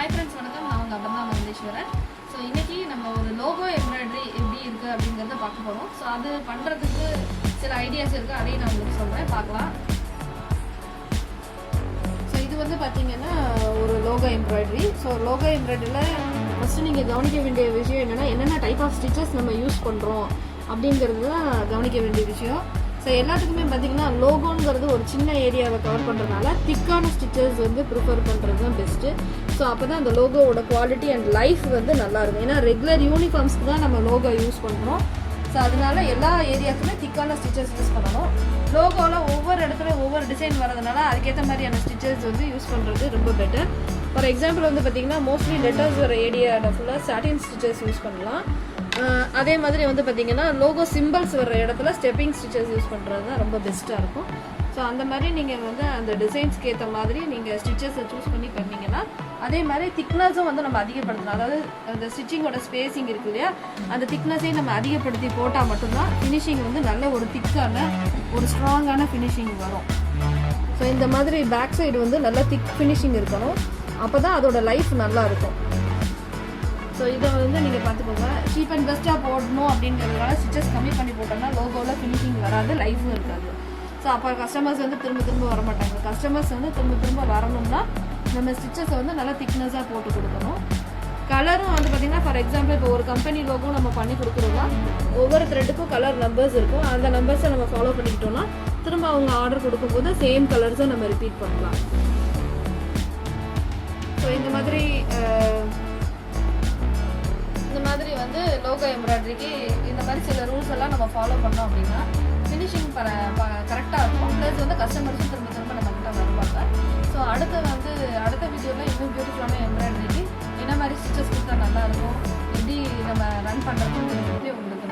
Hi friends, வணக்கம். நான் உங்கள் அபர்ணா மகேஸ்வரன். ஸோ இன்றைக்கி நம்ம ஒரு லோகோ எம்ப்ராய்டரி எப்படி இருக்குது அப்படிங்கிறத பார்க்க போகிறோம். ஸோ அது பண்ணுறதுக்கு சில ஐடியாஸ் இருக்குது, அதையும் நான் உங்களுக்கு சொல்கிறேன், பார்க்கலாம். ஸோ இது வந்து பார்த்திங்கன்னா ஒரு லோகோ எம்ப்ராய்டரி. ஸோ லோகோ எம்ப்ராய்டரியில் ஃபஸ்ட்டு நீங்கள் கவனிக்க வேண்டிய விஷயம் என்னென்ன டைப் ஆஃப் ஸ்டிச்சஸ் நம்ம யூஸ் பண்ணுறோம் அப்படிங்கிறது தான் கவனிக்க வேண்டிய விஷயம். ஸோ எல்லாத்துக்குமே பார்த்திங்கன்னா லோகோங்கிறது ஒரு சின்ன ஏரியாவை கவர் பண்ணுறதுனால திக்கான ஸ்டிச்சஸ் வந்து ப்ரிஃபர் பண்ணுறது தான் பெஸ்ட்டு. ஸோ அப்போ தான் அந்த லோகோவோட குவாலிட்டி அண்ட் லைஃப் வந்து நல்லாயிருக்கும். ஏன்னா ரெகுலர் யூனிஃபார்ம்ஸ்க்கு தான் நம்ம லோகோ யூஸ் பண்ணுறோம். ஸோ அதனால எல்லா ஏரியாவுக்குமே திக்கான ஸ்டிச்சஸ் யூஸ் பண்ணணும். லோகோவில் ஒவ்வொரு இடத்துல ஒவ்வொரு டிசைன் வரதுனால அதுக்கேற்ற மாதிரியான ஸ்டிச்சஸ் வந்து யூஸ் பண்ணுறது ரொம்ப பெட்டர். ஃபார் எக்ஸாம்பிள் வந்து பார்த்திங்கன்னா மோஸ்ட்லி லெட்டர்ஸ் வர ஏரியாவில் ஃபுல்லாக சாட்டின் ஸ்டிச்சஸ் யூஸ் பண்ணலாம். அதே மாதிரி வந்து பார்த்திங்கன்னா லோகோ சிம்பிள்ஸ் வர இடத்துல ஸ்டெப்பிங் ஸ்டிச்சஸ் யூஸ் பண்ணுறது தான் ரொம்ப பெஸ்ட்டாக இருக்கும். ஸோ அந்த மாதிரி நீங்கள் வந்து அந்த டிசைன்ஸ்க்கு ஏற்ற மாதிரி நீங்கள் ஸ்டிச்சஸை சூஸ் பண்ணி பண்ணிங்கன்னா அதே மாதிரி திக்னஸும் வந்து நம்ம அதிகப்படுத்தணும். அதாவது அந்த ஸ்டிச்சிங்கோட ஸ்பேசிங் இருக்கு இல்லையா, அந்த திக்னஸையும் நம்ம அதிகப்படுத்தி போட்டால் மட்டும்தான் ஃபினிஷிங் வந்து நல்ல ஒரு திக்கான ஒரு ஸ்ட்ராங்கான ஃபினிஷிங் வரும். ஸோ இந்த மாதிரி பேக் சைடு வந்து நல்லா திக் ஃபினிஷிங் இருக்கணும், அப்போ தான் அதோட லைஃப் நல்லா இருக்கும். ஸோ இதை வந்து நீங்கள் பார்த்துக்கோங்க. சீப் அண்ட் பெஸ்ட்டாக போடணும் அப்படிங்கிறதுனால ஸ்டிச்சஸ் கம்மி பண்ணி போட்டோம்னா லோகோவில் ஃபினிஷிங் வராது, லைஃபும் இருக்காது. ஸோ அப்போ கஸ்டமர்ஸ் வந்து திரும்ப வரமாட்டாங்க. கஸ்டமர்ஸ் வந்து திரும்ப வரணும்னா நம்ம ஸ்டிச்சஸை வந்து நல்லா திக்னஸாக போட்டு கொடுக்கணும். கலரும் வந்து பார்த்திங்கன்னா ஃபார் எக்ஸாம்பிள் இப்போ ஒரு கம்பெனி லோகோ நம்ம பண்ணி கொடுக்குறோம்னா ஒவ்வொரு த்ரெட்டுக்கும் கலர் நம்பர்ஸ் இருக்கும். அந்த நம்பர்ஸை நம்ம ஃபாலோ பண்ணிக்கிட்டோம்னா திரும்ப அவங்க ஆர்டர் கொடுக்கும்போது சேம் கலர்ஸை நம்ம ரிப்பீட் பண்ணலாம். ஸோ இந்த மாதிரி வந்து லோகோ எம்ப்ராய்டரிக்கு இந்த மாதிரி சில ரூல்ஸ் எல்லாம் நம்ம ஃபாலோ பண்ணோம் அப்படின்னா ஃபினிஷிங் கரெக்டாக இருக்கும். ப்ளஸ் வந்து கஸ்டமர்ஸும் திரும்ப நம்ம கிட்ட வருவாங்க. ஸோ அடுத்த வீடியோவில் இன்னும் பியூட்டிஃபுல்லான எம்ப்ராய்டரிக்கு என்ன மாதிரி ஸ்டிச்சஸ் கொடுத்தா நல்லாயிருக்கும், எப்படி நம்ம ரன் பண்ணுறதுன்னு உங்களுக்கு